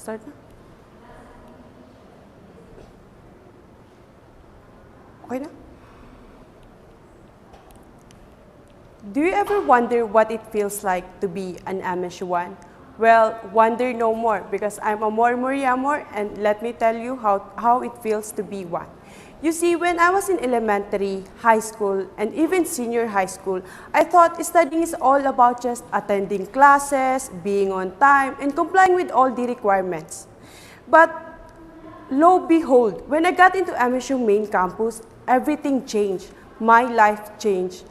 Start na? Okay na? Do you ever wonder what it feels like to be an MSU1? Well, wonder no more because I'm Amor Moriamor and let me tell you how it feels to be one. You see, when I was in elementary, high school, and even senior high school, I thought studying is all about just attending classes, being on time, and complying with all the requirements. But lo behold, when I got into MSU main campus, everything changed. My life changed.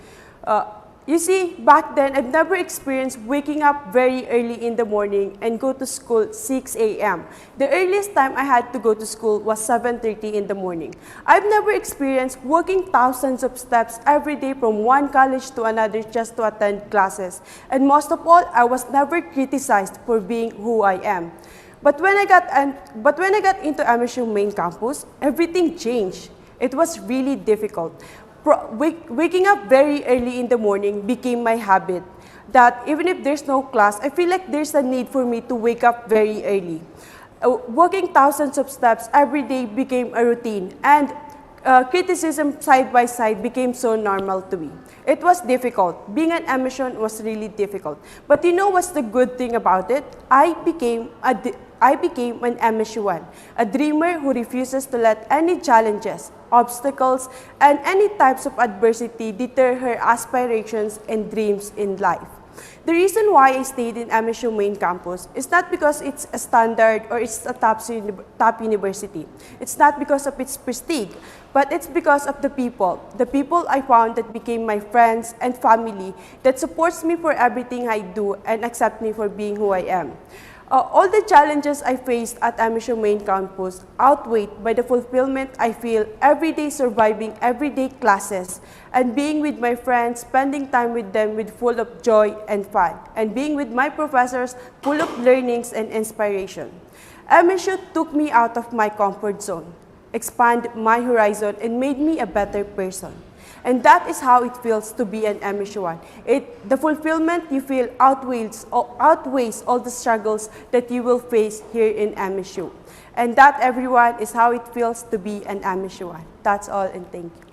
You see, back then, I've never experienced waking up very early in the morning and go to school 6 a.m. The earliest time I had to go to school was 7:30 in the morning. I've never experienced walking thousands of steps every day from one college to another just to attend classes. And most of all, I was never criticized for being who I am. But when I got into MSU main campus, everything changed. It was really difficult. Waking up very early in the morning became my habit. That even if there's no class, I feel like there's a need for me to wake up very early. Walking thousands of steps every day became a routine, and criticism side by side became so normal to me. It was difficult. Being an MSU was really difficult. But you know what's the good thing about it? I became an MSU1, a dreamer who refuses to let any challenges, obstacles, and any types of adversity deter her aspirations and dreams in life. The reason why I stayed in MSU main campus is not because it's a standard or it's a top university. It's not because of its prestige, but it's because of the people. The people I found that became my friends and family that supports me for everything I do and accept me for being who I am. All the challenges I faced at MSU main campus outweighed by the fulfillment I feel every day surviving everyday classes and being with my friends, spending time with them with full of joy and fun, and being with my professors full of learnings and inspiration. MSU took me out of my comfort zone, expanded my horizon, and made me a better person. And that is how it feels to be an MSU1. The fulfillment you feel outweighs all the struggles that you will face here in MSU. And that, everyone, is how it feels to be an MSU1. That's all, and thank you.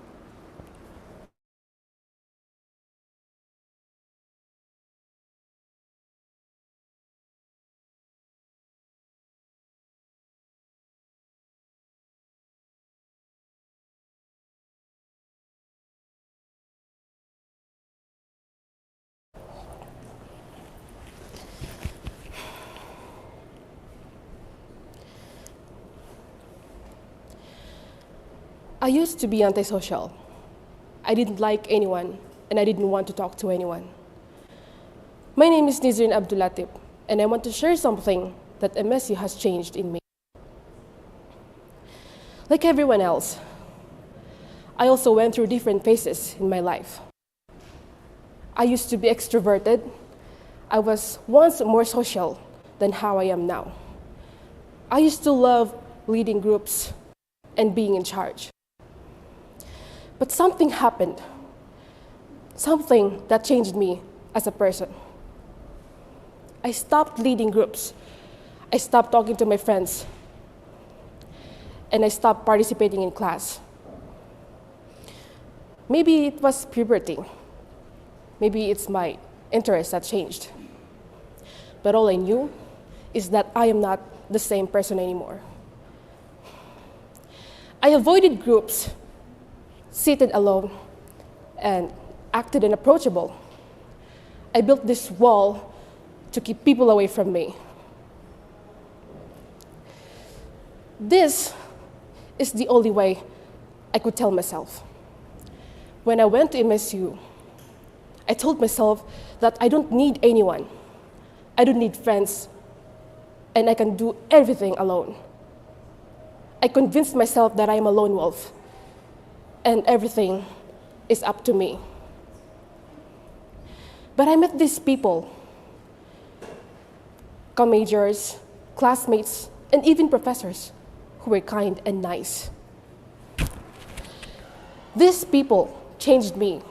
I used to be antisocial. I didn't like anyone, and I didn't want to talk to anyone. My name is Nizrin Abdulatif, and I want to share something that MSU has changed in me. Like everyone else, I also went through different phases in my life. I used to be extroverted. I was once more social than how I am now. I used to love leading groups and being in charge. But something happened, something that changed me as a person. I stopped leading groups. I stopped talking to my friends. And I stopped participating in class. Maybe it was puberty. Maybe it's my interest that changed. But all I knew is that I am not the same person anymore. I avoided groups, seated alone, and acted unapproachable. I built this wall to keep people away from me. This is the only way I could tell myself. When I went to MSU, I told myself that I don't need anyone. I don't need friends, and I can do everything alone. I convinced myself that I am a lone wolf, and everything is up to me. But I met these people, co-majors, classmates, and even professors who were kind and nice. These people changed me.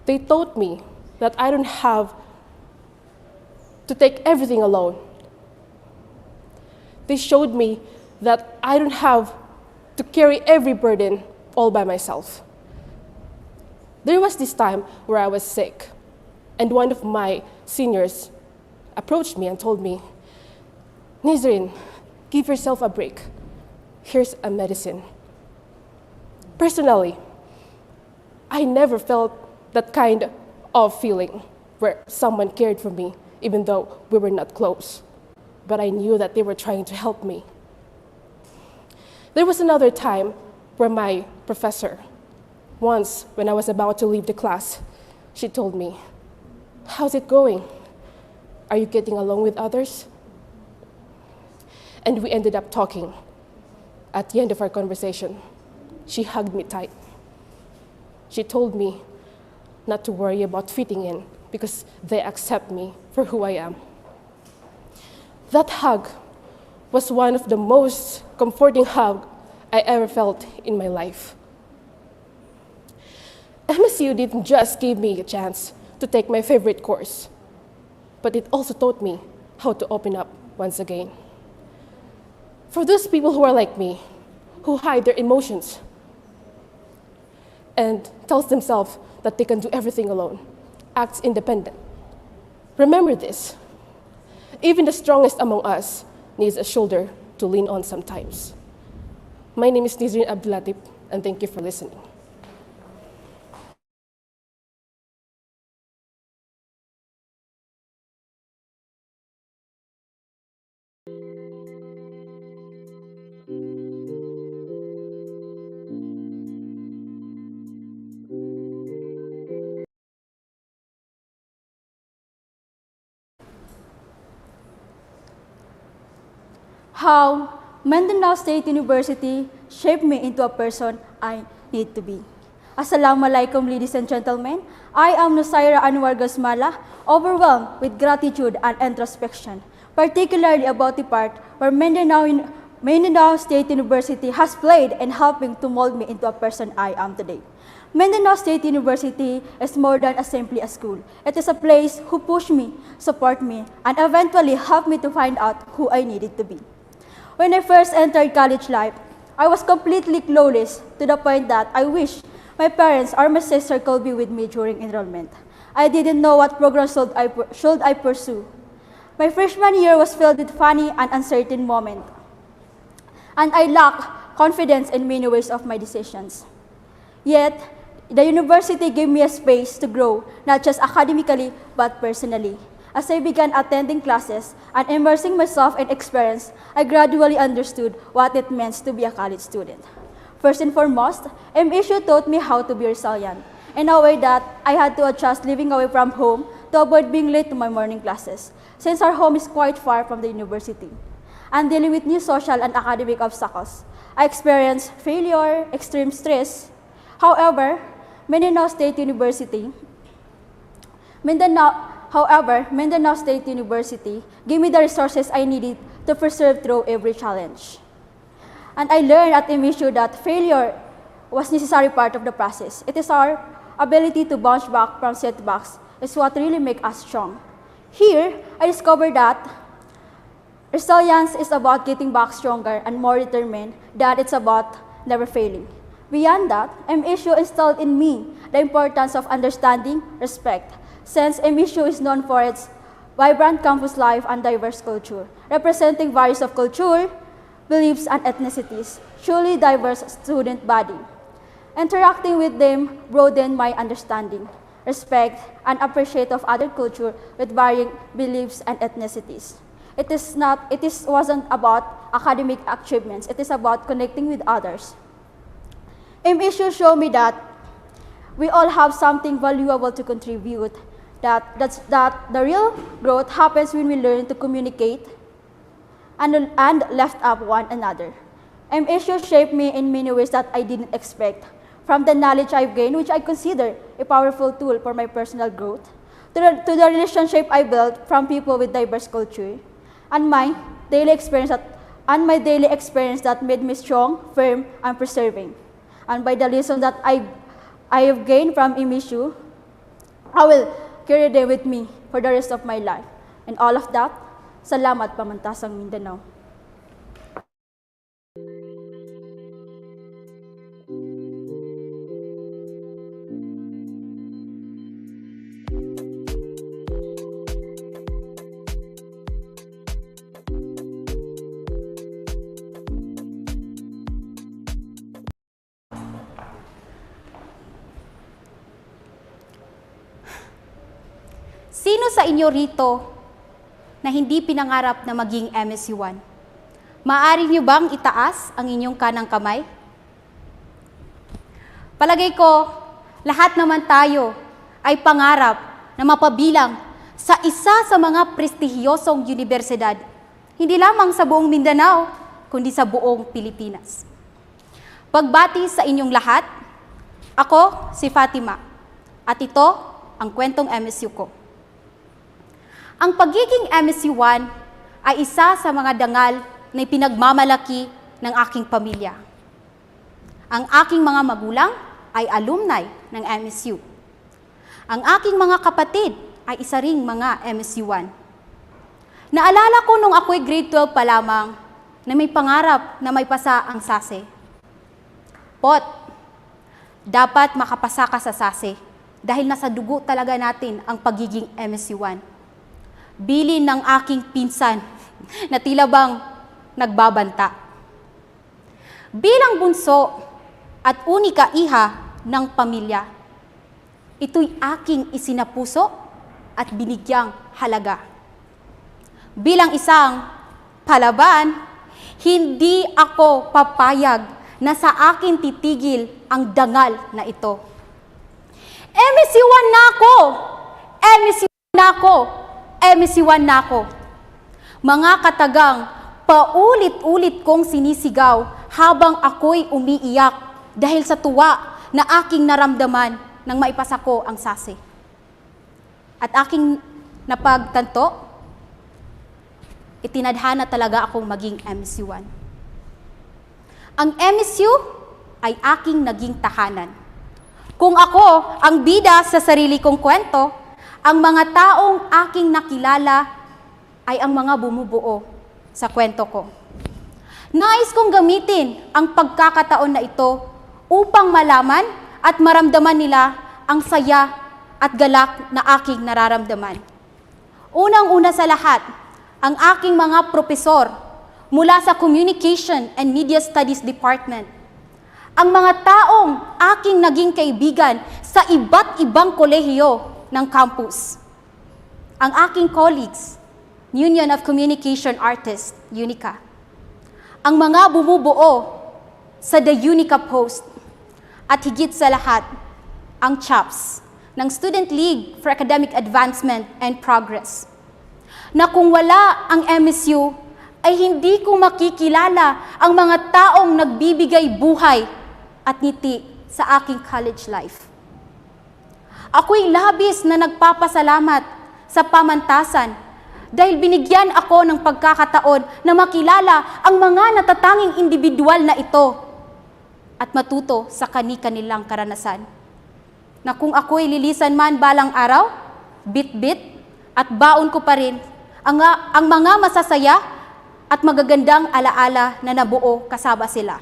They taught me that I don't have to take everything alone. They showed me that I don't have to carry every burden all by myself. There was this time where I was sick, and one of my seniors approached me and told me, "Nizrin, give yourself a break. Here's a medicine." Personally, I never felt that kind of feeling where someone cared for me, even though we were not close. But I knew that they were trying to help me. There was another time where my professor, once when I was about to leave the class, she told me, "How's it going? Are you getting along with others?" And we ended up talking. At the end of our conversation, she hugged me tight. She told me not to worry about fitting in because they accept me for who I am. That hug was one of the most comforting hugs I ever felt in my life. MSU didn't just give me a chance to take my favorite course, but it also taught me how to open up once again. For those people who are like me, who hide their emotions and tells themselves that they can do everything alone, acts independent, remember this. Even the strongest among us needs a shoulder to lean on sometimes. My name is Nizrin Abdulatif, and thank you for listening. How Mindanao State University shaped me into a person I need to be. Assalamualaikum, ladies and gentlemen. I am Nusaira Anwar Gosmala, overwhelmed with gratitude and introspection, particularly about the part where Mindanao State University has played in helping to mold me into a person I am today. Mindanao State University is more than simply a school. It is a place who pushed me, support me, and eventually helped me to find out who I needed to be. When I first entered college life, I was completely clueless to the point that I wish my parents or my sister could be with me during enrollment. I didn't know what program should I pursue. My freshman year was filled with funny and uncertain moments, and I lacked confidence in many ways of my decisions. Yet, the university gave me a space to grow, not just academically, but personally. As I began attending classes and immersing myself in experience, I gradually understood what it meant to be a college student. First and foremost, MSU taught me how to be resilient, in a way that I had to adjust living away from home to avoid being late to my morning classes, since our home is quite far from the university. And dealing with new social and academic obstacles, I experienced failure, extreme stress. However, Mindanao State University gave me the resources I needed to persevere through every challenge. And I learned at MSU that failure was a necessary part of the process. It is our ability to bounce back from setbacks is what really makes us strong. Here, I discovered that resilience is about getting back stronger and more determined, that it's about never failing. Beyond that, MSU instilled in me the importance of understanding respect, since MSU is known for its vibrant campus life and diverse culture, representing various of culture, beliefs, and ethnicities, truly diverse student body. Interacting with them broadened my understanding, respect, and appreciate of other culture with varying beliefs and ethnicities. It wasn't about academic achievements, it is about connecting with others. MSU showed me that we all have something valuable to contribute, that the real growth happens when we learn to communicate and lift up one another. MSU shaped me in many ways that I didn't expect, from the knowledge I've gained, which I consider a powerful tool for my personal growth, to the relationship I built from people with diverse culture, and my daily experience that made me strong, firm, and persevering. And by the lesson that I have gained from MSU, I will carry them with me for the rest of my life. And all of that, salamat Pamantasang Mindanao. sa inyo rito na hindi pinangarap na maging MSU1? Maaari niyo bang itaas ang inyong kanang kamay? Palagay ko, lahat naman tayo ay pangarap na mapabilang sa isa sa mga prestihiyosong universidad, hindi lamang sa buong Mindanao, kundi sa buong Pilipinas. Pagbati sa inyong lahat, ako si Fatima, at ito ang kwentong MSU ko. Ang pagiging MSU1 ay isa sa mga dangal na pinagmamalaki ng aking pamilya. Ang aking mga magulang ay alumni ng MSU. Ang aking mga kapatid ay isa ring mga MSU1. Naalala ko nung ako'y grade 12 pa lamang na may pangarap na may pasa ang SASE. Pot, dapat makapasa ka sa SASE dahil nasa dugo talaga natin ang pagiging MSU1. Bilin ng aking pinsan na tila bang nagbabanta. Bilang bunso at unika iha ng pamilya, ito'y aking isinapuso at binigyang halaga. Bilang isang palaban, hindi ako papayag na sa akin titigil ang dangal na ito. MSU1 na ako! MSU1 na ako! MSU1 na ako! Mga katagang, paulit-ulit kong sinisigaw habang ako'y umiiyak dahil sa tuwa na aking naramdaman nang maipasa ko ang SASE. At aking napagtanto, itinadhana talaga akong maging MSU1. Ang MSU ay aking naging tahanan. Kung ako ang bida sa sarili kong kwento, ang mga taong aking nakilala ay ang mga bumubuo sa kwento ko. Nais kong gamitin ang pagkakataon na ito upang malaman at maramdaman nila ang saya at galak na aking nararamdaman. Unang-una sa lahat, ang aking mga propesor mula sa Communication and Media Studies Department. Ang mga taong aking naging kaibigan sa iba't ibang kolehiyo ng campus. Ang aking colleagues, Union of Communication Artists, UNICA. Ang mga bumubuo sa The UNICA Post. At higit sa lahat, ang CHAPS ng Student League for Academic Advancement and Progress. Na kung wala ang MSU, ay hindi ko makikilala ang mga taong nagbibigay buhay at ngiti sa aking college life. Ako'y labis na nagpapasalamat sa pamantasan dahil binigyan ako ng pagkakataon na makilala ang mga natatanging individual na ito at matuto sa kani-kanilang karanasan. Na kung ako'y lilisan man balang araw, bit-bit at baon ko pa rin ang mga masasaya at magagandang alaala na nabuo kasama sila.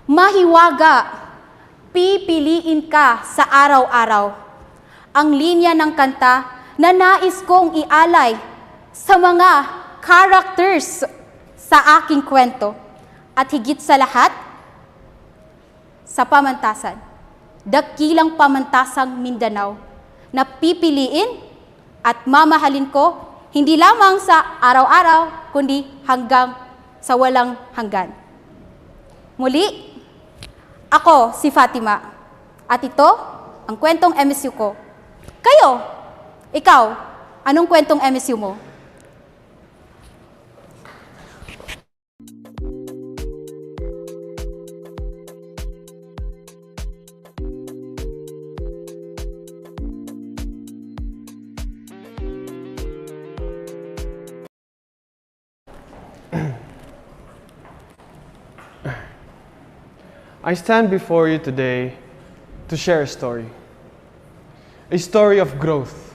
Mahiwaga, pipiliin ka sa araw-araw. Ang linya ng kanta na nais kong ialay sa mga characters sa aking kwento. At higit sa lahat, sa pamantasan, dakilang pamantasang Mindanao na pipiliin at mamahalin ko hindi lamang sa araw-araw, kundi hanggang sa walang hanggan. Muli, ako si Fatima at ito ang kwentong MSU ko. Kayo, ikaw, anong kwentong MSU mo? I stand before you today to share a story of growth,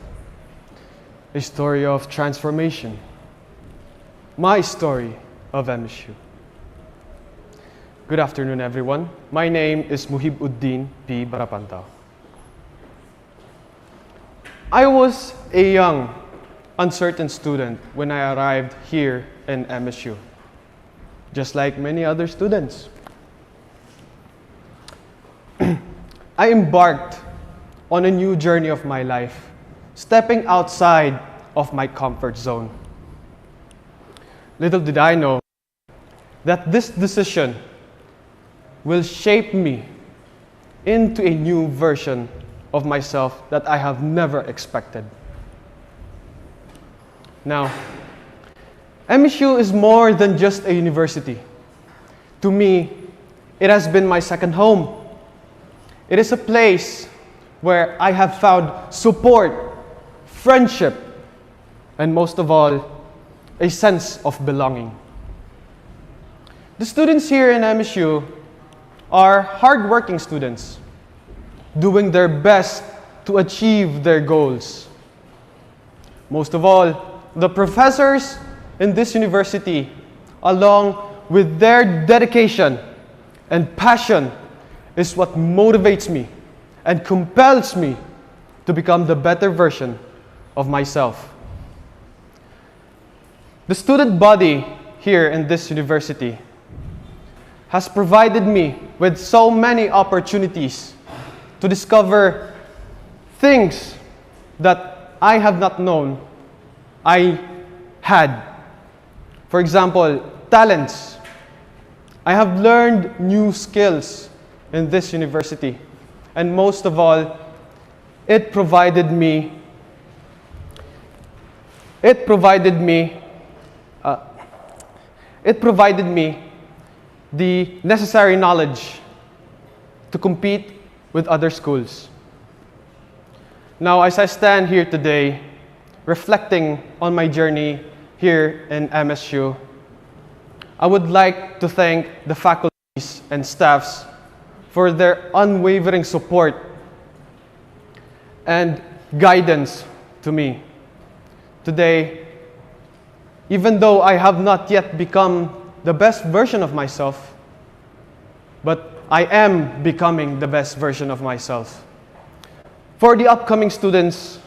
a story of transformation, my story of MSU. Good afternoon, everyone. My name is Muhib Uddin P. Barapantao. I was a young, uncertain student when I arrived here in MSU, just like many other students. I embarked on a new journey of my life stepping outside of my comfort zone. Little did I know that this decision will shape me into a new version of myself that I have never expected. Now, MSU is more than just a university. To me, it has been my second home. It is a place where I have found support, friendship, and most of all, a sense of belonging. The students here in MSU are hardworking students, doing their best to achieve their goals. Most of all, the professors in this university, along with their dedication and passion, is what motivates me and compels me to become the better version of myself. The student body here in this university has provided me with so many opportunities to discover things that I have not known I had. For example, talents. I have learned new skills in this university. And most of all, it provided me the necessary knowledge to compete with other schools. Now, as I stand here today, reflecting on my journey here in MSU, I would like to thank the faculties and staffs for their unwavering support and guidance to me. Today, even though I have not yet become the best version of myself, but I am becoming the best version of myself. For the upcoming students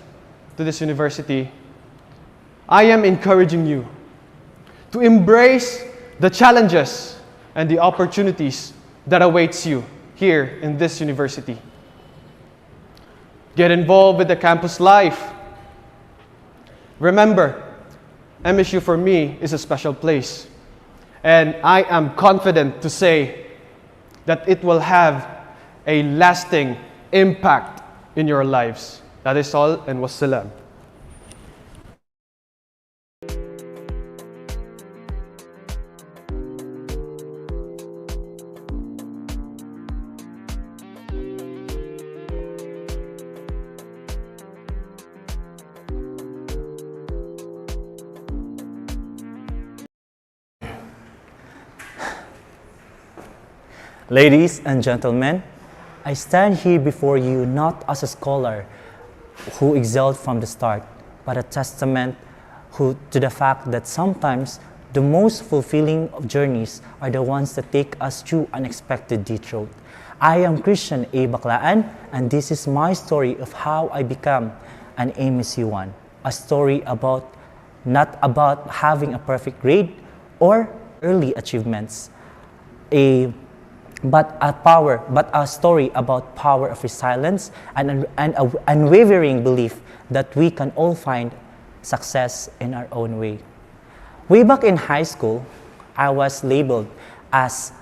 to this university, I am encouraging you to embrace the challenges and the opportunities that awaits you here in this university. Get involved with the campus life. Remember, MSU for me is a special place. And I am confident to say that it will have a lasting impact in your lives. That is all, and wassalam. Ladies and gentlemen, I stand here before you not as a scholar who excelled from the start, but a testament to the fact that sometimes the most fulfilling of journeys are the ones that take us through unexpected detours. I am Christian A. Baclaan, and this is my story of how I became an MSU1. A story not about having a perfect grade or early achievements, but a story about power of resilience and an unwavering belief that we can all find success in our own way. Way back in high school, I was labeled as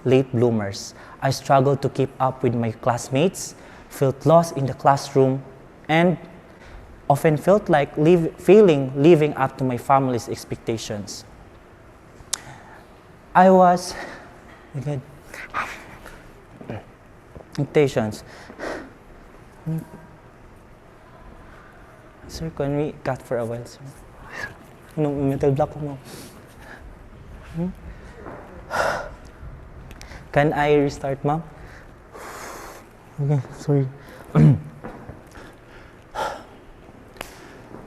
late bloomers. I struggled to keep up with my classmates, felt lost in the classroom, and often felt like living up to my family's expectations. I was expectations. Sir, can we cut for a while, sir? No, metal block mo. Can I restart, ma'am? Okay, sorry.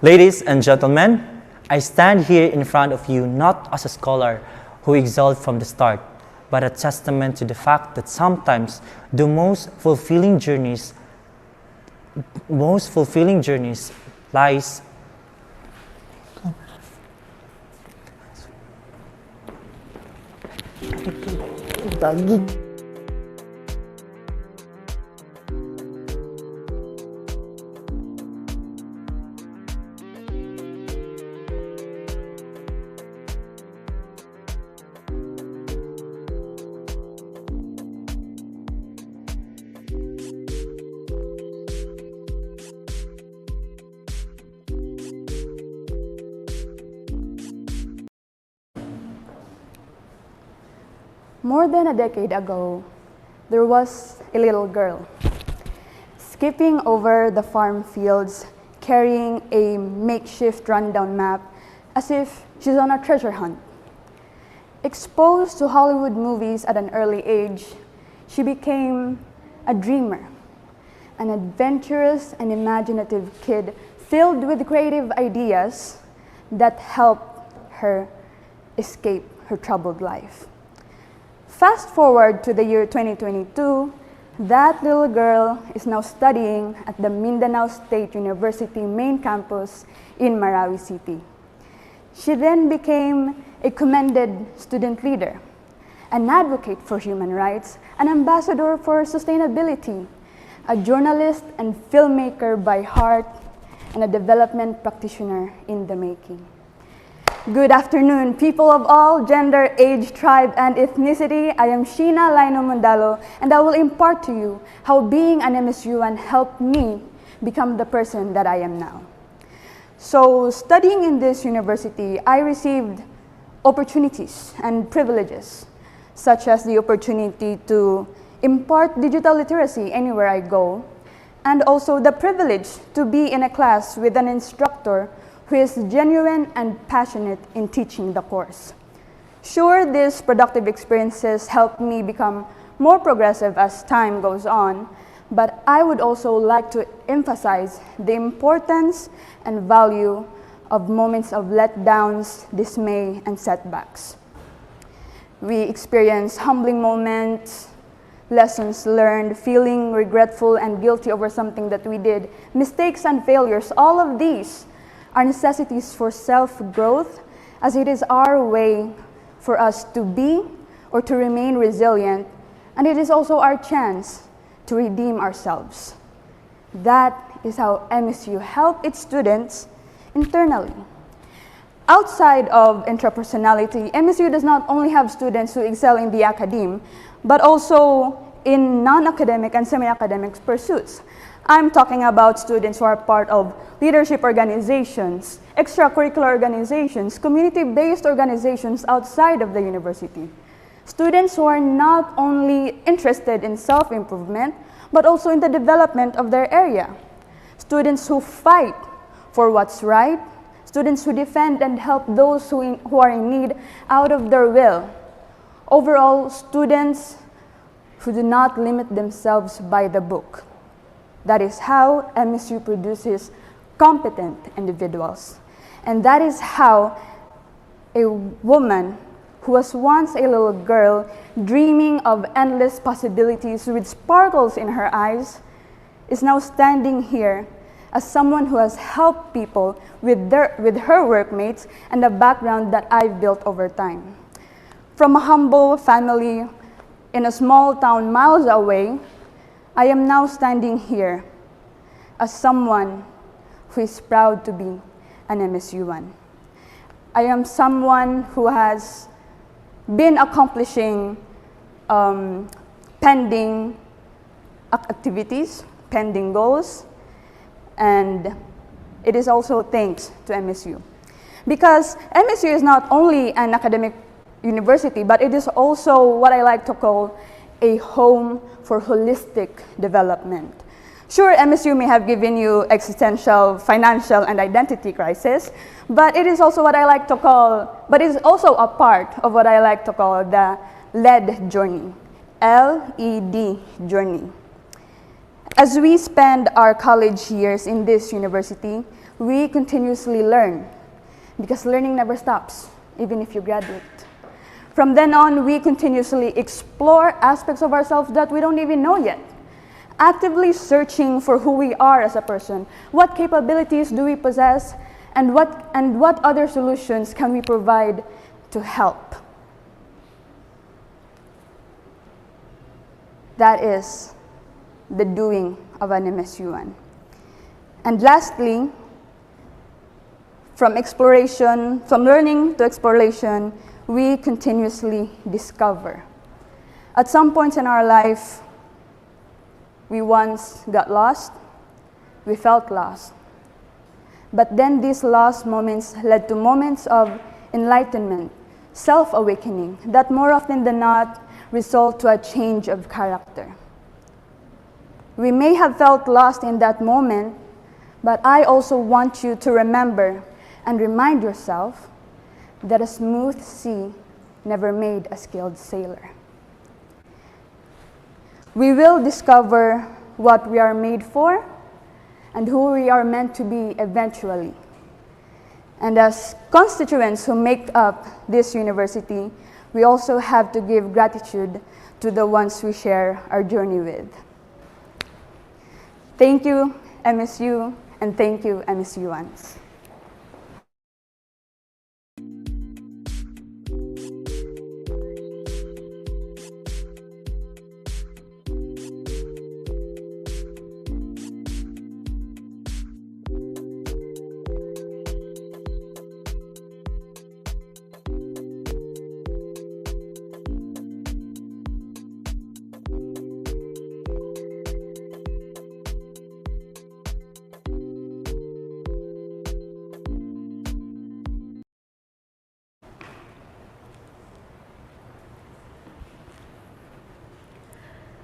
Ladies and gentlemen, I stand here in front of you not as a scholar who excelled from the start, but a testament to the fact that sometimes the most fulfilling journeys lies More than a decade ago, there was a little girl skipping over the farm fields, carrying a makeshift rundown map as if she's on a treasure hunt. Exposed to Hollywood movies at an early age, she became a dreamer, an adventurous and imaginative kid filled with creative ideas that helped her escape her troubled life. Fast forward to the year 2022, that little girl is now studying at the Mindanao State University main campus in Marawi City. She then became a commended student leader, an advocate for human rights, an ambassador for sustainability, a journalist and filmmaker by heart, and a development practitioner in the making. Good afternoon, people of all gender, age, tribe, and ethnicity. I am Sheena Laino Mundalo, and I will impart to you how being an MSUan helped me become the person that I am now. So, studying in this university, I received opportunities and privileges, such as the opportunity to impart digital literacy anywhere I go, and also the privilege to be in a class with an instructor who is genuine and passionate in teaching the course. Sure, these productive experiences helped me become more progressive as time goes on, but I would also like to emphasize the importance and value of moments of letdowns, dismay, and setbacks. We experience humbling moments, lessons learned, feeling regretful and guilty over something that we did, mistakes and failures. All of these are necessities for self-growth, as it is our way for us to be or to remain resilient, and it is also our chance to redeem ourselves. That is how MSU helps its students internally. Outside of interpersonality, MSU does not only have students who excel in the academe, but also in non-academic and semi-academic pursuits. I'm talking about students who are part of leadership organizations, extracurricular organizations, community-based organizations outside of the university. Students who are not only interested in self-improvement, but also in the development of their area. Students who fight for what's right, students who defend and help those who are in need out of their will. Overall, students who do not limit themselves by the book. That is how MSU produces competent individuals. And that is how a woman who was once a little girl dreaming of endless possibilities with sparkles in her eyes is now standing here as someone who has helped people with her workmates and the background that I've built over time. From a humble family in a small town miles away, I am now standing here as someone who is proud to be an MSUan. I am someone who has been accomplishing pending activities, pending goals, and it is also thanks to MSU. Because MSU is not only an academic university, but it is also what I like to call a home for holistic development. Sure, MSU may have given you existential, financial, and identity crisis, but it is also what I like to call, but it is also a part of what I like to call the LED journey, LED journey. As we spend our college years in this university, we continuously learn, because learning never stops, even if you graduate. From then on, we continuously explore aspects of ourselves that we don't even know yet, actively searching for who we are as a person, what capabilities do we possess, and what other solutions can we provide to help. That is the doing of an MSUan. And lastly, from learning to exploration, we continuously discover. At some points in our life, we once got lost, we felt lost. But then these lost moments led to moments of enlightenment, self-awakening, that more often than not result to a change of character. We may have felt lost in that moment, but I also want you to remember and remind yourself that a smooth sea never made a skilled sailor. We will discover what we are made for and who we are meant to be eventually. And as constituents who make up this university, we also have to give gratitude to the ones we share our journey with. Thank you, MSU, and thank you, MSUans.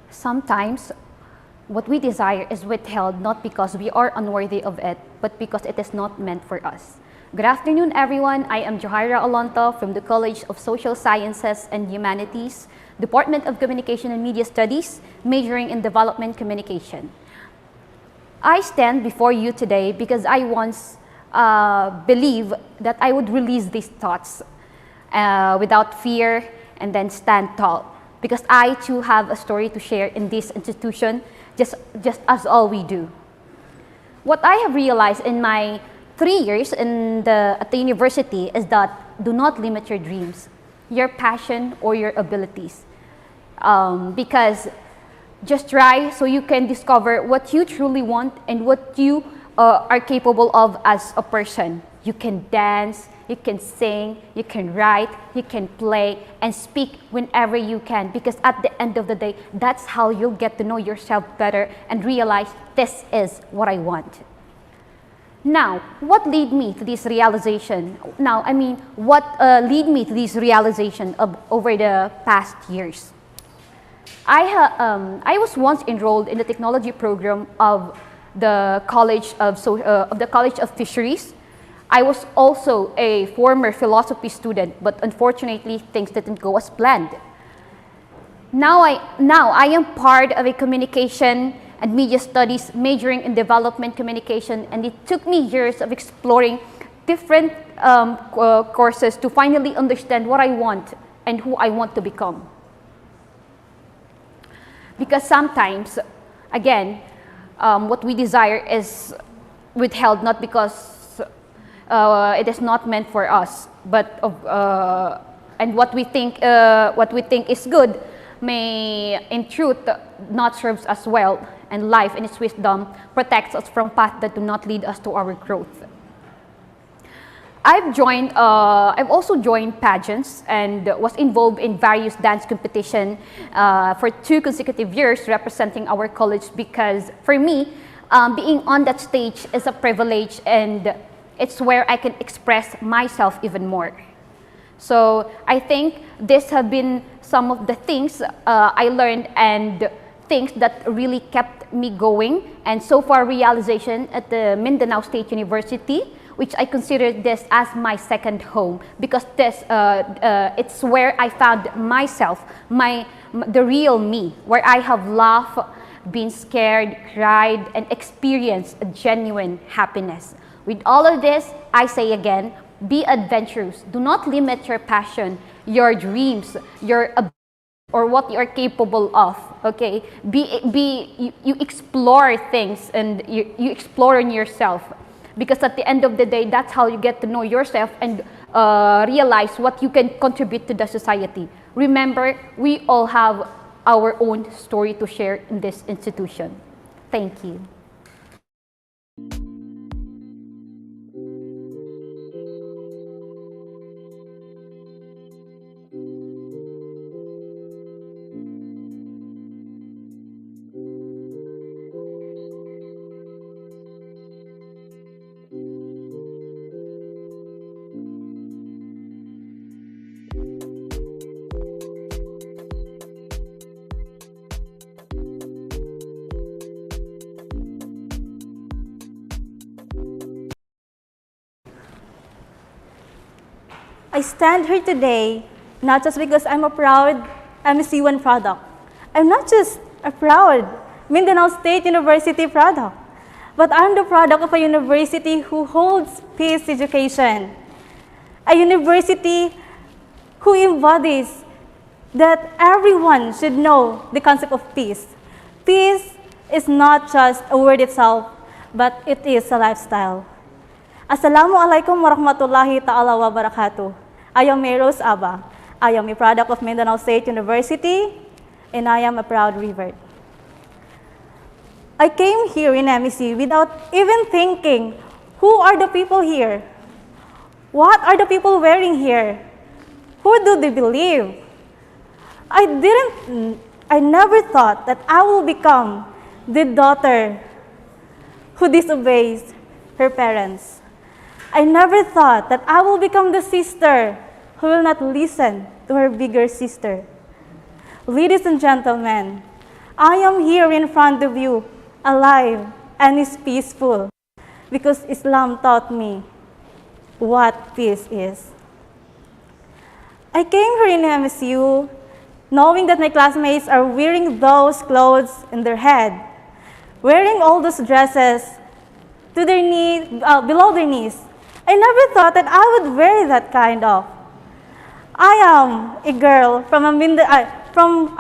Sometimes, what we desire is withheld not because we are unworthy of it, but because it is not meant for us. Good afternoon, everyone. I am Johaira Alonto from the College of Social Sciences and Humanities, Department of Communication and Media Studies, majoring in Development Communication. I stand before you today because I once believed that I would release these thoughts without fear and then stand tall. Because I too have a story to share in this institution, just as all we do. What I have realized in my 3 years at the university is that do not limit your dreams, your passion, or your abilities. Because just try so you can discover what you truly want and what you are capable of as a person. You can dance, you can sing, you can write, you can play, and speak whenever you can, because at the end of the day, that's how you'll get to know yourself better and realize this is what I want. Now, what led me to this realization? What led me to this realization over the past years? I was once enrolled in the technology program of the College of Fisheries. I was also a former philosophy student, but unfortunately, things didn't go as planned. Now I am part of a communication and media studies majoring in development communication, and it took me years of exploring different courses to finally understand what I want and who I want to become. Because sometimes, again, what we desire is withheld not because it is not meant for us, but and what we think is good may in truth not serves us well, and life in its wisdom protects us from paths that do not lead us to our growth. I've also joined pageants and was involved in various dance competition for 2 consecutive years representing our college, because for me, being on that stage is a privilege, and it's where I can express myself even more. So I think this have been some of the things I learned and things that really kept me going, and so far realization at the Mindanao State University, which I consider this as my second home, because it's where I found myself, the real me, where I have laughed, been scared, cried, and experienced a genuine happiness. With all of this, I say again, be adventurous. Do not limit your passion, your dreams, or what you are capable of. Okay, you explore things, and you explore in yourself, because at the end of the day, that's how you get to know yourself and realize what you can contribute to the society. Remember, we all have our own story to share in this institution. Thank you. I stand here today not just because I'm a proud MSU1 product. I'm not just a proud Mindanao State University product, but I'm the product of a university who holds peace education, a university who embodies that everyone should know the concept of peace. Peace is not just a word itself, but it is a lifestyle. Assalamualaikum warahmatullahi ta'ala wabarakatuh. I am Meros Aba. I am a product of Mindanao State University, and I am a proud revert. I came here in MSU without even thinking, who are the people here? What are the people wearing here? Who do they believe? I never thought that I will become the daughter who disobeys her parents. I never thought that I will become the sister who will not listen to her bigger sister. Ladies and gentlemen, I am here in front of you, alive and is peaceful, because Islam taught me what peace is. I came here in MSU knowing that my classmates are wearing those clothes in their head, wearing all those dresses to their knees, below their knees. I never thought that I would wear that kind of. I am a girl from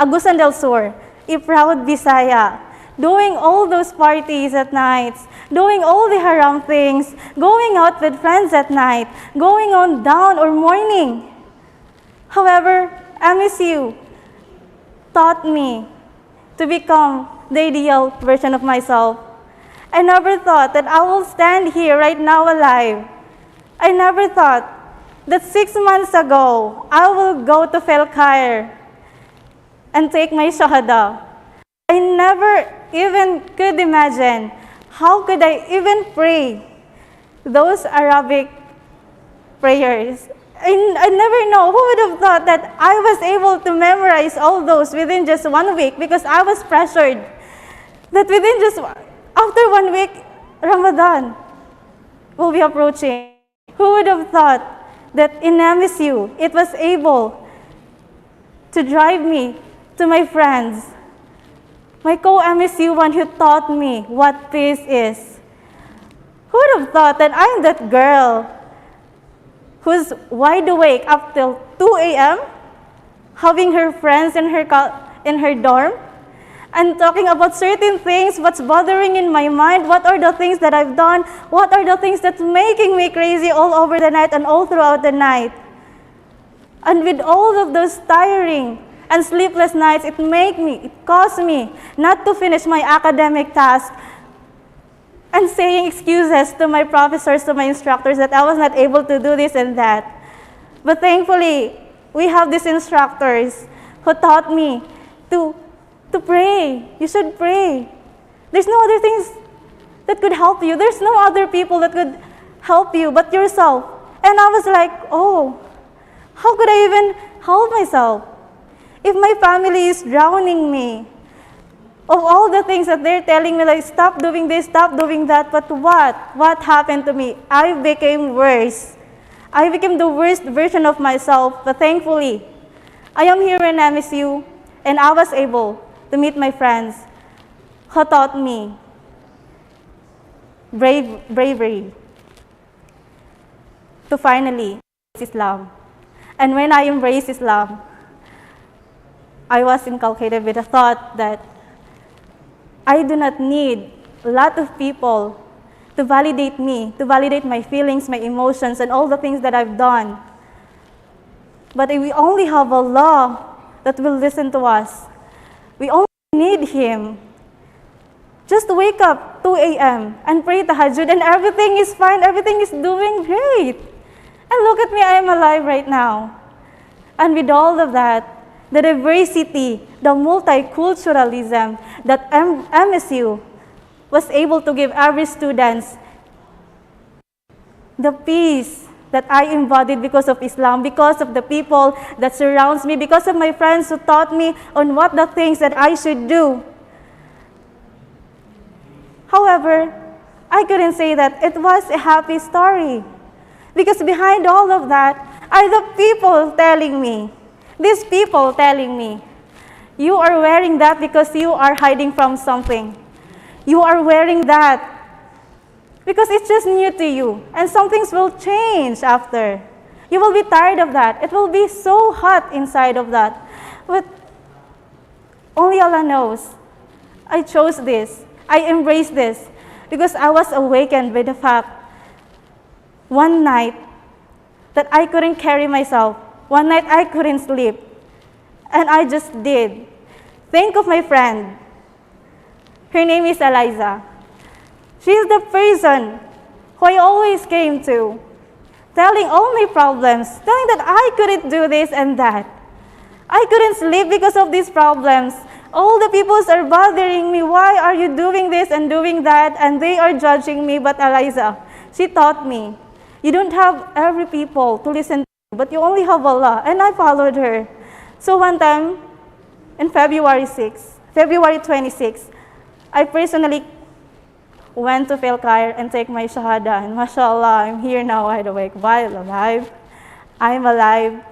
Agusan del Sur, a proud Bisaya, doing all those parties at nights, doing all the haram things, going out with friends at night, going on down or morning. However, MSU taught me to become the ideal version of myself. I never thought that I will stand here right now alive. I never thought that 6 months ago, I will go to Felkhair and take my shahada. I never even could imagine how could I even pray those Arabic prayers. I never know who would have thought that I was able to memorize all those within just 1 week, because I was pressured that within just after 1 week, Ramadan will be approaching. Who would have thought that in MSU, it was able to drive me to my friends, my co-MSU1 who taught me what peace is. Who would have thought that I'm that girl who's wide awake up till 2 a.m., having her friends in her dorm, and talking about certain things, what's bothering in my mind, what are the things that I've done, what are the things that's making me crazy all over the night and all throughout the night. And with all of those tiring and sleepless nights, it caused me not to finish my academic task and saying excuses to my professors, to my instructors, that I was not able to do this and that. But thankfully, we have these instructors who taught me to pray. You should pray. There's no other things that could help you. There's no other people that could help you but yourself. And I was like, oh, how could I even help myself? If my family is drowning me of all the things that they're telling me, like, stop doing this, stop doing that, but what? What happened to me? I became worse. I became the worst version of myself, but thankfully, I am here in MSU, and I was able to meet my friends who taught me bravery to finally embrace Islam. And when I embraced Islam, I was inculcated with the thought that I do not need a lot of people to validate me, to validate my feelings, my emotions, and all the things that I've done. But we only have Allah that will listen to us. We only need Him. Just wake up 2 a.m. and pray tahajjud, and everything is fine, everything is doing great. And look at me, I am alive right now. And with all of that, the diversity, the multiculturalism that MSU was able to give every student, the peace that I embodied because of Islam, because of the people that surrounds me, because of my friends who taught me on what the things that I should do. However, I couldn't say that it was a happy story, because behind all of that, are the people telling me, these people telling me, you are wearing that because you are hiding from something. You are wearing that because it's just new to you, and some things will change after. You will be tired of that. It will be so hot inside of that. But only Allah knows. I chose this. I embraced this because I was awakened by the fact one night that I couldn't carry myself. One night I couldn't sleep. And I just did. Think of my friend. Her name is Eliza. She's the person who I always came to, telling all my problems, telling that I couldn't do this and that. I couldn't sleep because of these problems. All the people are bothering me. Why are you doing this and doing that? And they are judging me. But Eliza, she taught me, you don't have every people to listen to you, but you only have Allah. And I followed her. So one time, in February 26, I personally went to Philcair and take my Shahada. And mashallah, I'm here now, wide awake, while alive. I'm alive,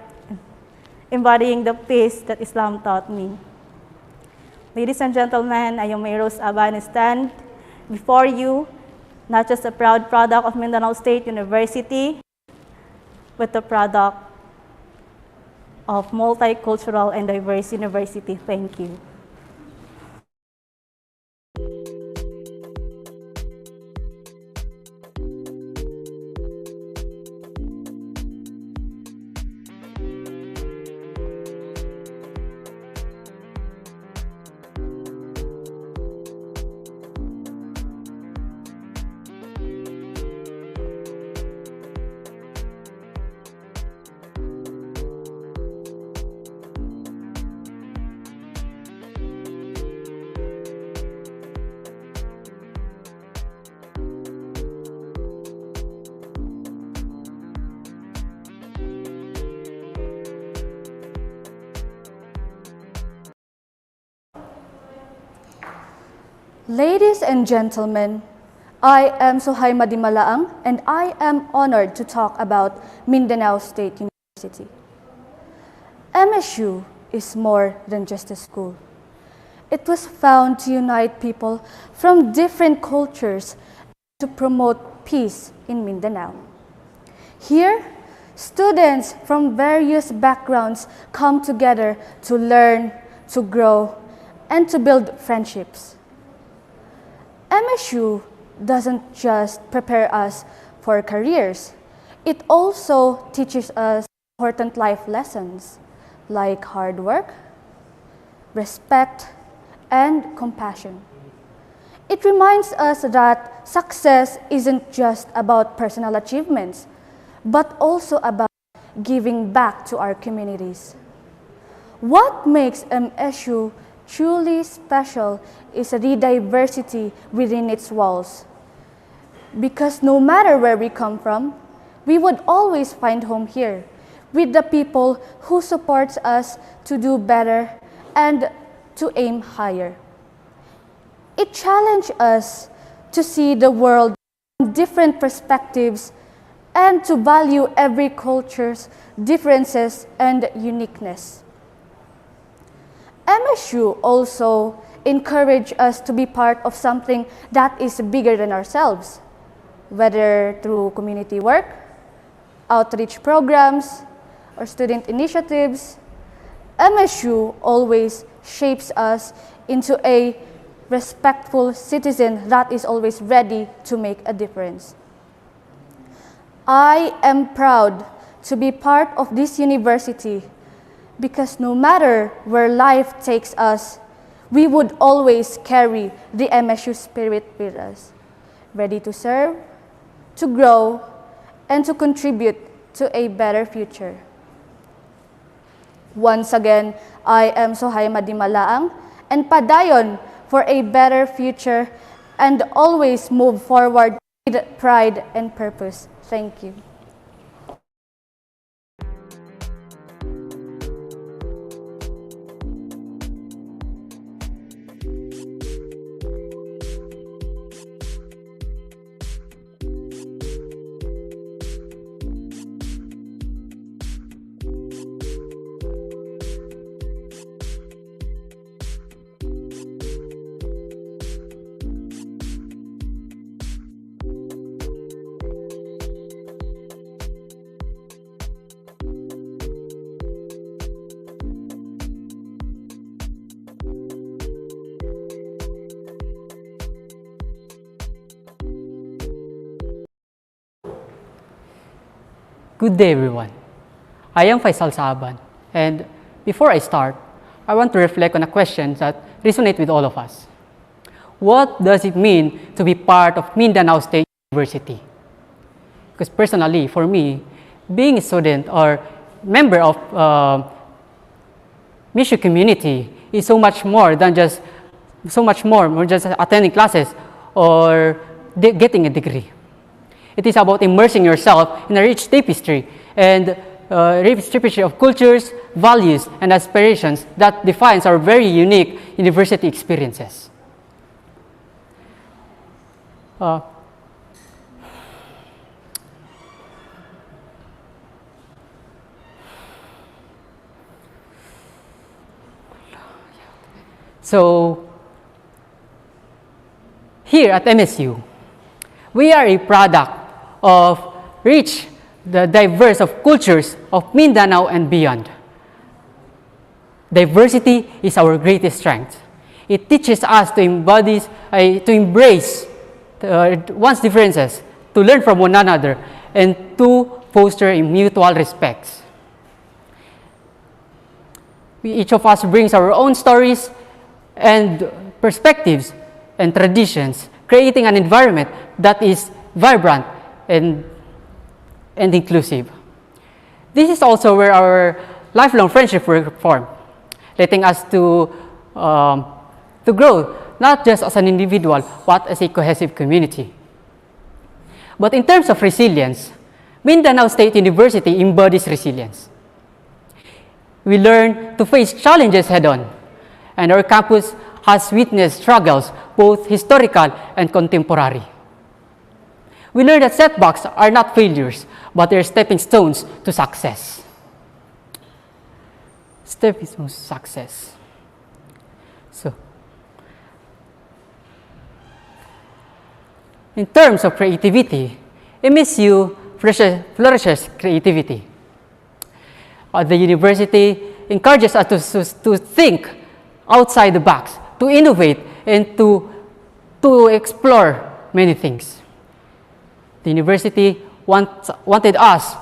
embodying the peace that Islam taught me. Ladies and gentlemen, I am Mayros Aban, stand before you, not just a proud product of Mindanao State University, but the product of multicultural and diverse university. Thank you. Ladies and gentlemen, I am Suhaima Dimalaang, and I am honored to talk about Mindanao State University. MSU is more than just a school. It was found to unite people from different cultures to promote peace in Mindanao. Here, students from various backgrounds come together to learn, to grow, and to build friendships. MSU doesn't just prepare us for careers, it also teaches us important life lessons like hard work, respect, and compassion. It reminds us that success isn't just about personal achievements, but also about giving back to our communities. What makes MSU truly special is the diversity within its walls. Because no matter where we come from, we would always find home here with the people who supports us to do better and to aim higher. It challenged us to see the world from different perspectives and to value every culture's differences and uniqueness. MSU also encouraged us to be part of something that is bigger than ourselves, whether through community work, outreach programs, or student initiatives. MSU always shapes us into a respectful citizen that is always ready to make a difference. I am proud to be part of this university because no matter where life takes us, we would always carry the MSU spirit with us, ready to serve, to grow, and to contribute to a better future. Once again, I am Suhaima Dimalaang, and padayon for a better future and always move forward with pride and purpose. Thank you. Good day, everyone. I am Faisal Saaban, and before I start, I want to reflect on a question that resonates with all of us. What does it mean to be part of Mindanao State University? Because personally, for me, being a student or member of Mishu community is so much more than just attending classes or getting a degree. It is about immersing yourself in a rich tapestry and rich tapestry of cultures, values, and aspirations that defines our very unique university experiences. So, here at MSU, we are a product of the diverse of cultures of Mindanao and beyond. Diversity is our greatest strength. It teaches us to embrace one's differences, to learn from one another, and to foster a mutual respect. Each of us brings our own stories and perspectives and traditions, creating an environment that is vibrant and inclusive. This is also where our lifelong friendship will form, letting us to grow not just as an individual but as a cohesive community. But in terms of resilience, Mindanao State University embodies resilience. We learn to face challenges head-on, and our campus has witnessed struggles, both historical and contemporary. We learn that setbacks are not failures, but they're stepping stones to success. Stepping stones to success. So, in terms of creativity, MSU flourishes creativity. The university encourages us to think outside the box, to innovate, and to explore many things. The university wanted us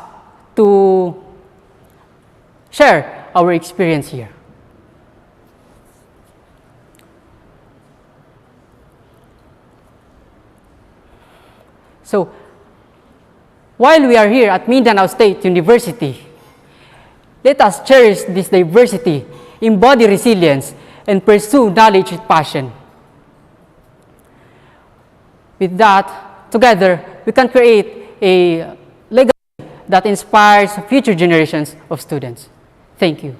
to share our experience here. So, while we are here at Mindanao State University, let us cherish this diversity, embody resilience, and pursue knowledge with passion. With that, together, we can create a legacy that inspires future generations of students. Thank you.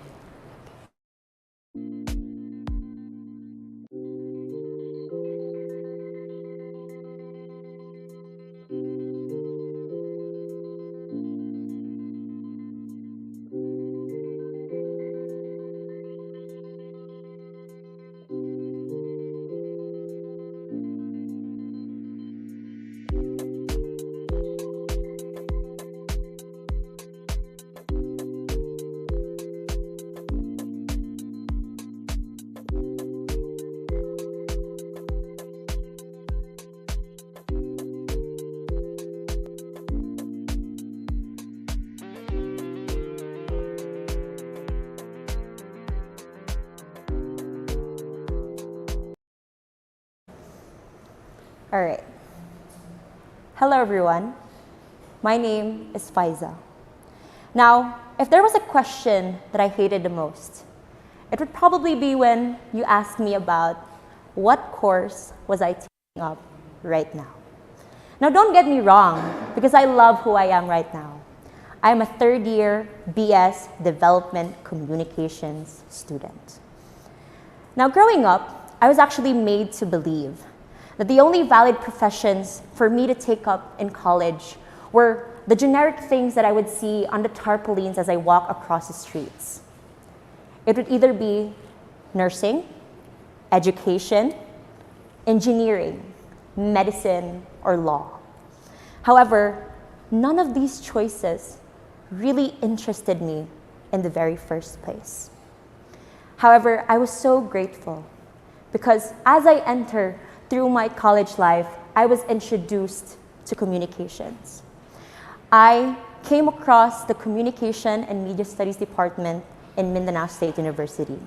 All right. Hello, everyone. My name is Faiza. Now, if there was a question that I hated the most, it would probably be when you asked me about what course was I taking up right now. Now, don't get me wrong, because I love who I am right now. I am a third-year BS Development Communications student. Now, growing up, I was actually made to believe that the only valid professions for me to take up in college were the generic things that I would see on the tarpaulins as I walk across the streets. It would either be nursing, education, engineering, medicine, or law. However, none of these choices really interested me in the very first place. However, I was so grateful because as I enter through my college life, I was introduced to communications. I came across the Communication and Media Studies Department in Mindanao State University.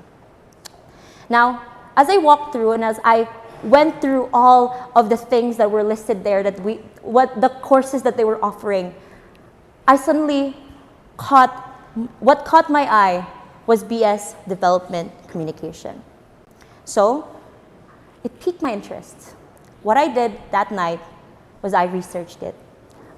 Now, as I walked through and as I went through all of the things that were listed there, what the courses that they were offering, I suddenly what caught my eye was BS Development Communication. So, it piqued my interest. What I did that night was I researched it.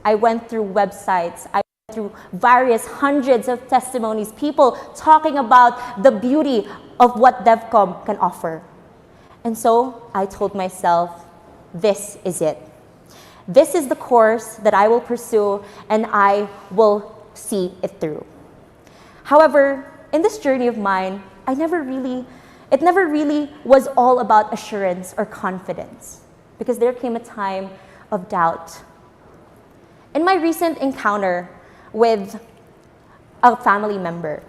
I went through websites, I went through various hundreds of testimonies, people talking about the beauty of what DevCom can offer. And so I told myself, this is it. This is the course that I will pursue and I will see it through. However, in this journey of mine, it never really was all about assurance or confidence, because there came a time of doubt. In my recent encounter with a family member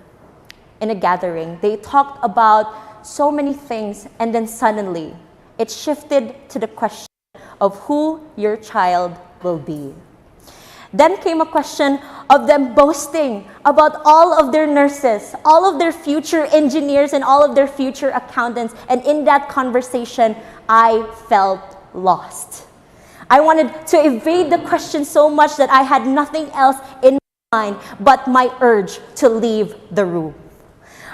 in a gathering, they talked about so many things, and then suddenly it shifted to the question of who your child will be. Then came a question of them boasting about all of their nurses, all of their future engineers, and all of their future accountants. And in that conversation, I felt lost. I wanted to evade the question so much that I had nothing else in my mind but my urge to leave the room.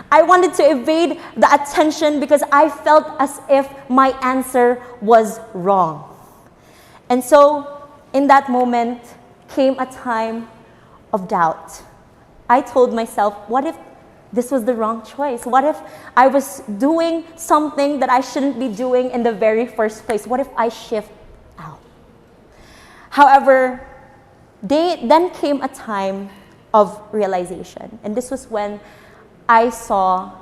I wanted to evade the attention because I felt as if my answer was wrong. And so, in that moment, came a time of doubt. I told myself, what if this was the wrong choice? What if I was doing something that I shouldn't be doing in the very first place? What if I shift out? However, then came a time of realization. And this was when I saw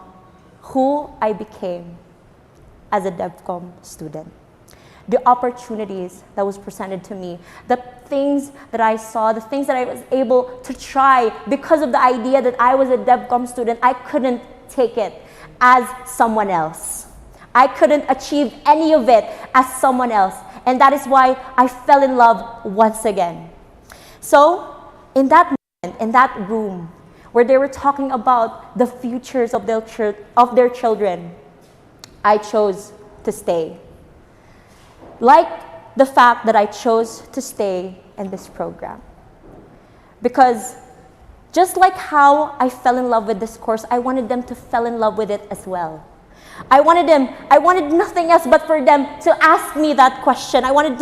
who I became as a DevCom student. The opportunities that was presented to me, the things that I saw, the things that I was able to try because of the idea that I was a DevCom student, I couldn't take it as someone else. I couldn't achieve any of it as someone else. And that is why I fell in love once again. So, in that moment, in that room, where they were talking about the futures of their children, I chose to stay. Like the fact that I chose to stay in this program. Because just like how I fell in love with this course, I wanted them to fall in love with it as well. I wanted nothing else but for them to ask me that question. I wanted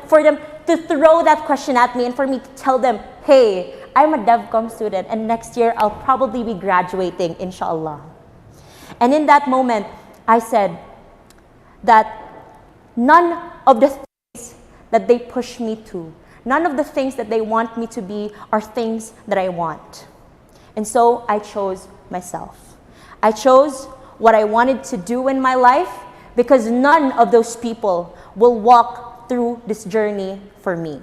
for them to throw that question at me and for me to tell them, hey, I'm a DevCom student and next year I'll probably be graduating, inshallah. And in that moment, I said that none of the things that they push me to, none of the things that they want me to be are things that I want. And so I chose myself. I chose what I wanted to do in my life because none of those people will walk through this journey for me.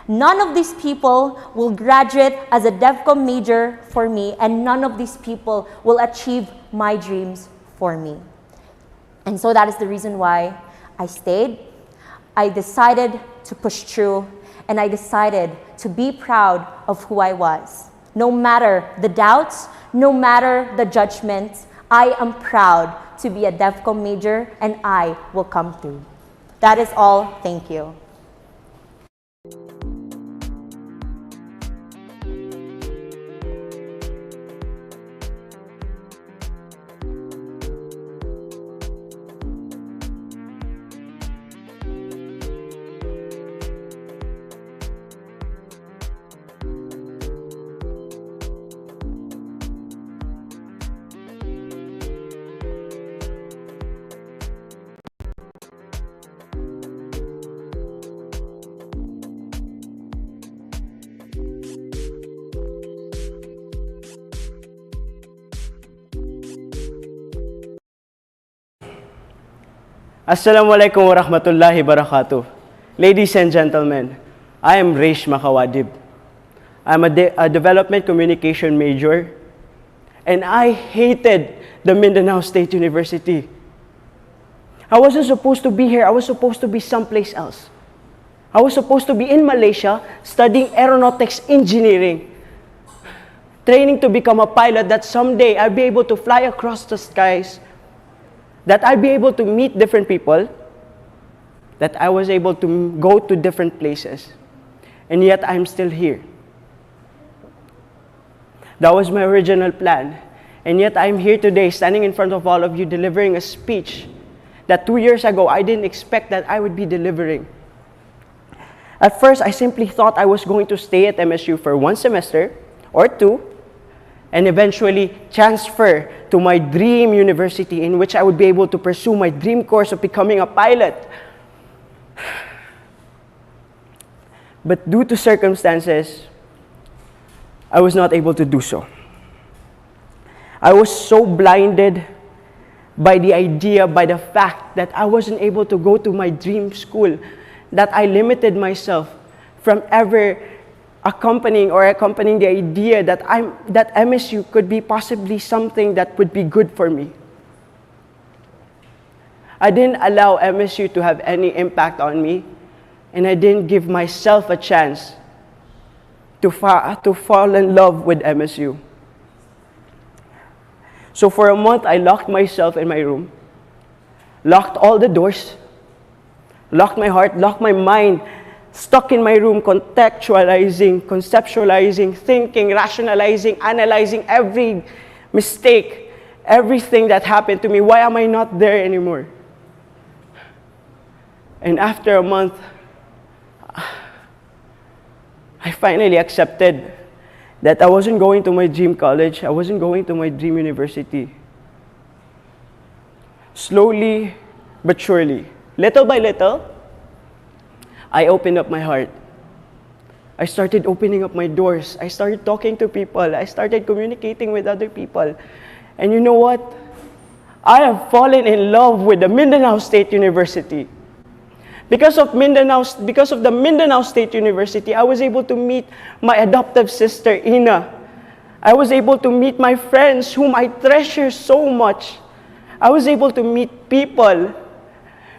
None of these people will graduate as a DevCom major for me, and none of these people will achieve my dreams for me. And so that is the reason why I stayed. I decided to push through, and I decided to be proud of who I was. No matter the doubts, no matter the judgments, I am proud to be a DevCom major, and I will come through. That is all. Thank you. Assalamualaikum warahmatullahi wabarakatuh. Ladies and gentlemen, I am Reish Makawadib. I'm a development communication major, and I hated the Mindanao State University. I wasn't supposed to be here. I was supposed to be someplace else. I was supposed to be in Malaysia studying aeronautics engineering. training to become a pilot, that someday I'll be able to fly across the skies, that I'll be able to meet different people, that I was able to go to different places. And yet I'm still here. That was my original plan. And yet I'm here today, standing in front of all of you, delivering a speech that 2 years ago I didn't expect that I would be delivering. At first, I simply thought I was going to stay at MSU for 1 semester or 2, and eventually transfer to my dream university, in which I would be able to pursue my dream course of becoming a pilot. But due to circumstances, I was not able to do so. I was so blinded by the idea, by the fact that I wasn't able to go to my dream school, that I limited myself from ever accompanying the idea that MSU could be possibly something that would be good for me. I didn't allow MSU to have any impact on me, and I didn't give myself a chance to fall in love with MSU. So for a month, I locked myself in my room, locked all the doors, locked my heart, locked my mind, stuck in my room, contextualizing, conceptualizing, thinking, rationalizing, analyzing every mistake, everything that happened to me. Why am I not there anymore? And after a month, I finally accepted that I wasn't going to my dream college, I wasn't going to my dream university. Slowly but surely, little by little, I opened up my heart. I started opening up my doors. I started talking to people. I started communicating with other people. And you know what? I have fallen in love with the Mindanao State University. Because of the Mindanao State University, I was able to meet my adoptive sister, Ina. I was able to meet my friends whom I treasure so much. I was able to meet people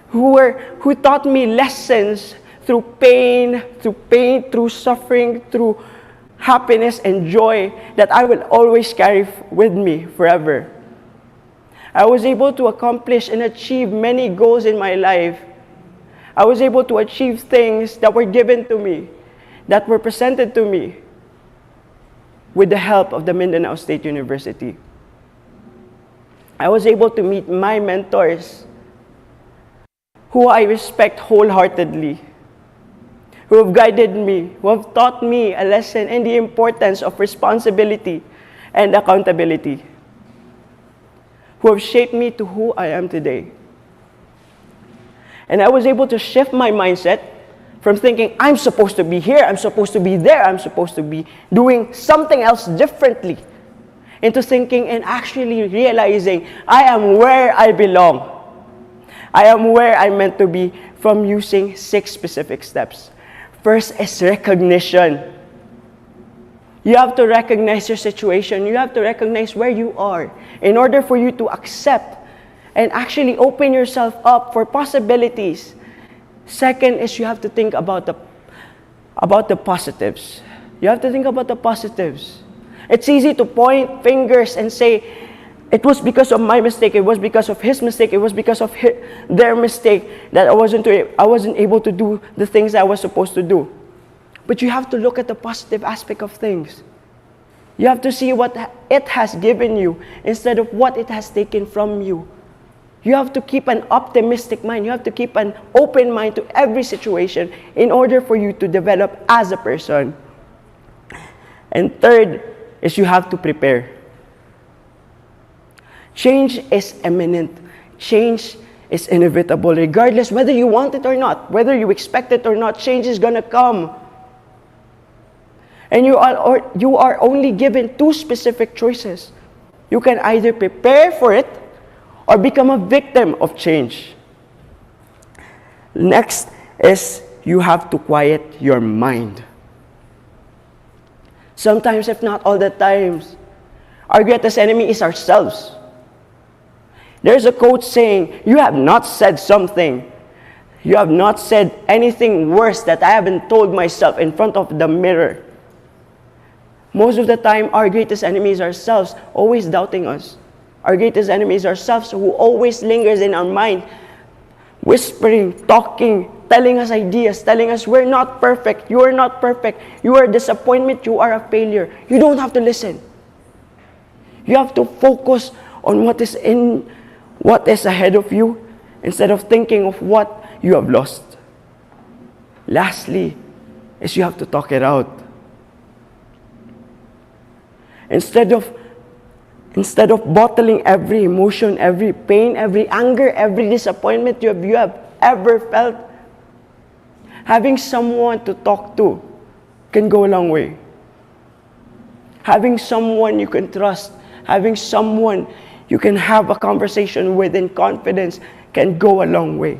who taught me lessons through pain, through suffering, through happiness and joy that I will always carry with me forever. I was able to accomplish and achieve many goals in my life. I was able to achieve things that were given to me, that were presented to me with the help of the Mindanao State University. I was able to meet my mentors, who I respect wholeheartedly, who have guided me, who have taught me a lesson in the importance of responsibility and accountability, who have shaped me to who I am today. And I was able to shift my mindset from thinking, I'm supposed to be here, I'm supposed to be there, I'm supposed to be doing something else differently, into thinking and actually realizing I am where I belong. I am where I'm meant to be, from using 6 specific steps. First is recognition. You have to recognize your situation. You have to recognize where you are in order for you to accept and actually open yourself up for possibilities. Second is you have to think about the positives. You have to think about the positives. It's easy to point fingers and say, it was because of my mistake, it was because of his mistake, it was because of their mistake that I wasn't able to do the things I was supposed to do. But you have to look at the positive aspect of things. You have to see what it has given you instead of what it has taken from you. You have to keep an optimistic mind. You have to keep an open mind to every situation in order for you to develop as a person. And third is you have to prepare. Change is imminent. Change is inevitable. Regardless whether you want it or not, whether you expect it or not, change is going to come. And you are only given 2 specific choices. You can either prepare for it or become a victim of change. Next is you have to quiet your mind. Sometimes, if not all the times, our greatest enemy is ourselves. There's a quote saying, you have not said something. You have not said anything worse that I haven't told myself in front of the mirror. Most of the time, our greatest enemy is ourselves, always doubting us. Our greatest enemy is ourselves, who always lingers in our mind, whispering, talking, telling us ideas, telling us we're not perfect, you are not perfect, you are a disappointment, you are a failure. You don't have to listen. You have to focus on what is ahead of you instead of thinking of what you have lost. Lastly, is you have to talk it out. Instead of bottling every emotion, every pain, every anger, every disappointment you have ever felt, having someone to talk to can go a long way. Having someone you can trust, having someone you can have a conversation with in confidence can go a long way.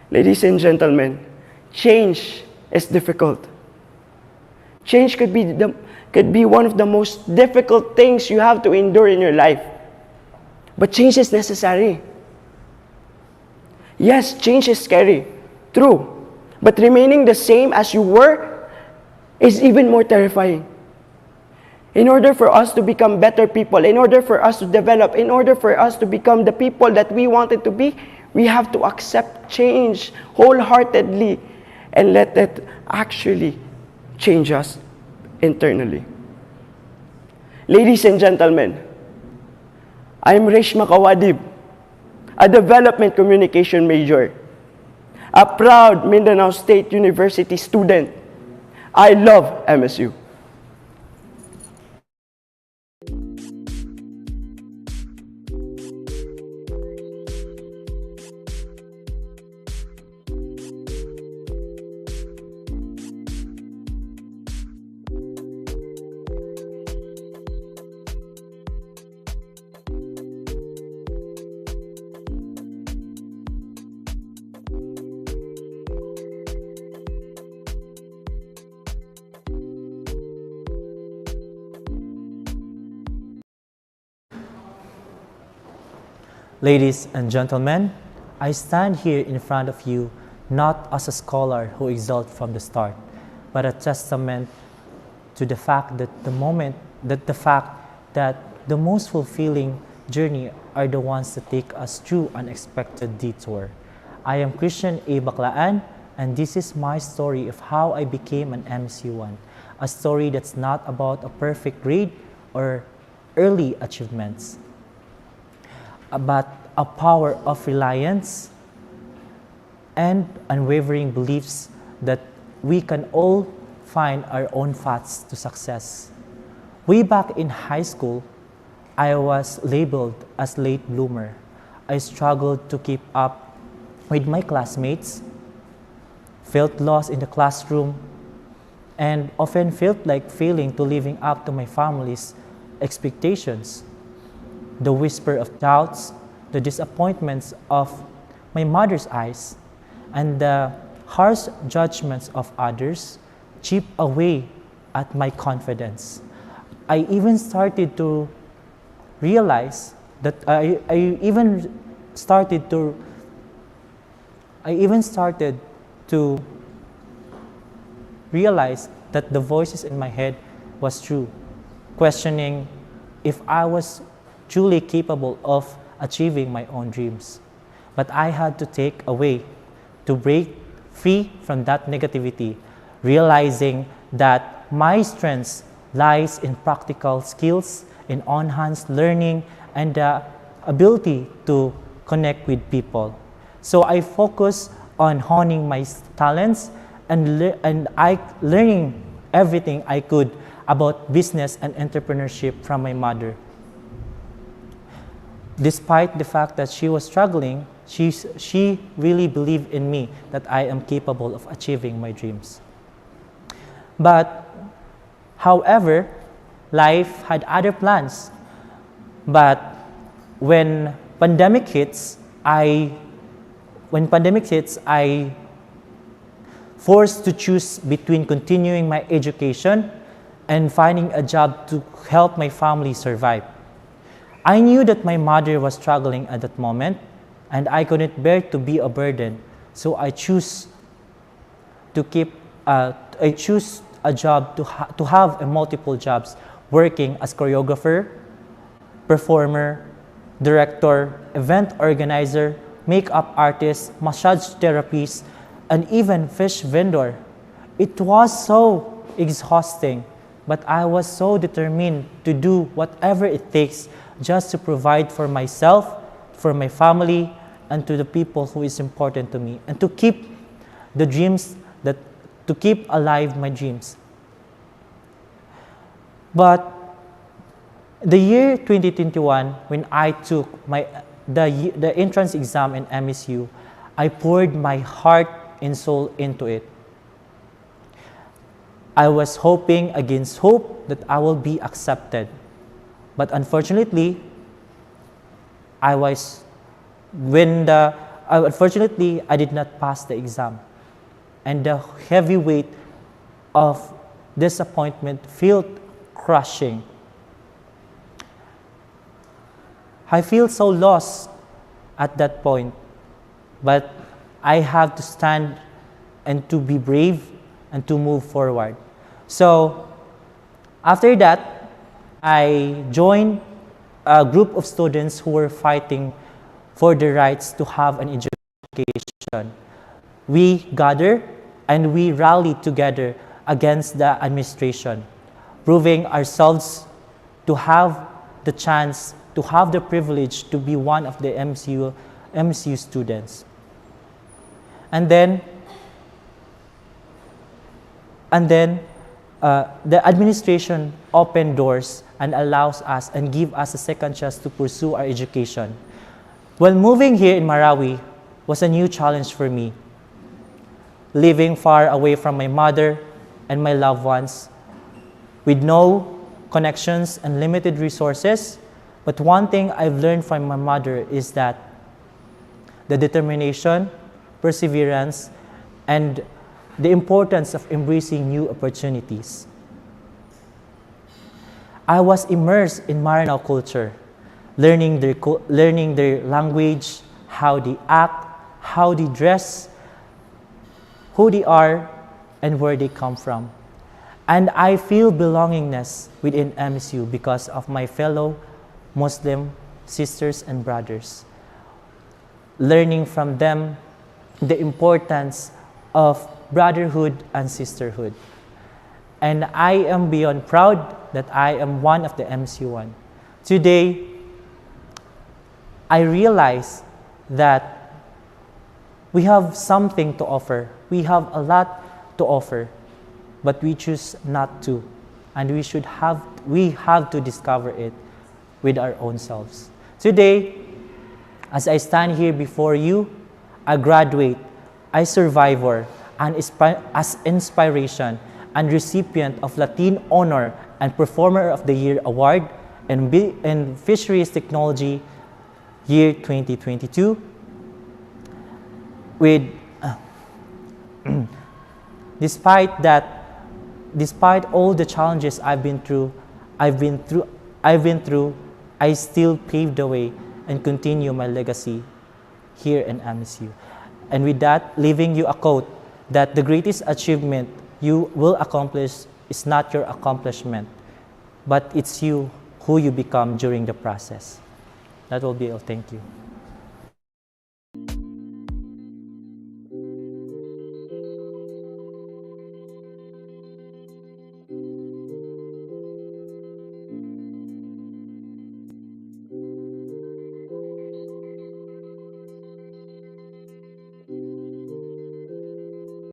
Ladies and gentlemen, change is difficult. Change could be one of the most difficult things you have to endure in your life. But change is necessary. Yes, change is scary, true. But remaining the same as you were is even more terrifying. In order for us to become better people, in order for us to develop, in order for us to become the people that we wanted to be, we have to accept change wholeheartedly and let it actually change us internally. Ladies and gentlemen, I am Reshma Kawadib, a development communication major, a proud Mindanao State University student. I love MSU. Ladies and gentlemen, I stand here in front of you not as a scholar who exalted from the start, but a testament to the fact that the most fulfilling journey are the ones that take us through unexpected detour. I am Christian A. Baclaan, and this is my story of how I became an MC1, a story that's not about a perfect grade or early achievements, but a power of reliance and unwavering beliefs that we can all find our own paths to success. Way back in high school, I was labeled as late bloomer. I struggled to keep up with my classmates, felt lost in the classroom, and often felt like failing to living up to my family's expectations. The whisper of doubts, the disappointments of my mother's eyes, and the harsh judgments of others chip away at my confidence. I even started to realize that I even started to realize that the voices in my head was true, questioning if I was truly capable of achieving my own dreams. But I had to take a way to break free from that negativity, realizing that my strengths lies in practical skills, in on-hands learning, and the ability to connect with people. So I focus on honing my talents and learning everything I could about business and entrepreneurship from my mother. Despite the fact that she was struggling, she really believed in me that I am capable of achieving my dreams. But, however, life had other plans. But when pandemic hits, I forced to choose between continuing my education and finding a job to help my family survive. I knew that my mother was struggling at that moment, and I couldn't bear to be a burden. So I chose a job to have a multiple jobs, working as choreographer, performer, director, event organizer, makeup artist, massage therapist, and even fish vendor. It was so exhausting, but I was so determined to do whatever it takes just to provide for myself, for my family, and to the people who is important to me, and to keep the dreams to keep alive my dreams. But the year 2021, when I took the entrance exam in MSU, I poured my heart and soul into it. I was hoping against hope that I will be accepted. But unfortunately, unfortunately, I did not pass the exam. And the heavy weight of disappointment felt crushing. I feel so lost at that point, but I have to stand and to be brave and to move forward. So after that, I joined a group of students who were fighting for the rights to have an education. We gathered and we rallied together against the administration, proving ourselves to have the chance, to have the privilege to be one of the MSU students. And then the administration opened doors and allows us and give us a second chance to pursue our education. Well, moving here in Marawi was a new challenge for me. Living far away from my mother and my loved ones, with no connections and limited resources. But one thing I've learned from my mother is that the determination, perseverance, and the importance of embracing new opportunities. I was immersed in Maranao culture, learning their language, how they act, how they dress, who they are, and where they come from. And I feel belongingness within MSU because of my fellow Muslim sisters and brothers. Learning from them the importance of brotherhood and sisterhood. And I am beyond proud that I am one of the MSU1. Today, I realize that we have something to offer. We have a lot to offer, but we choose not to. And we have to discover it with our own selves. Today, as I stand here before you, a graduate, a survivor, and as inspiration and recipient of Latin Honor and Performer of the Year Award in Fisheries Technology year 2022, despite all the challenges I've been through, I still paved the way and continue my legacy here in MSU. And with that, leaving you a quote that the greatest achievement you will accomplish is not your accomplishment, but it's you who you become during the process. That will be all. Thank you.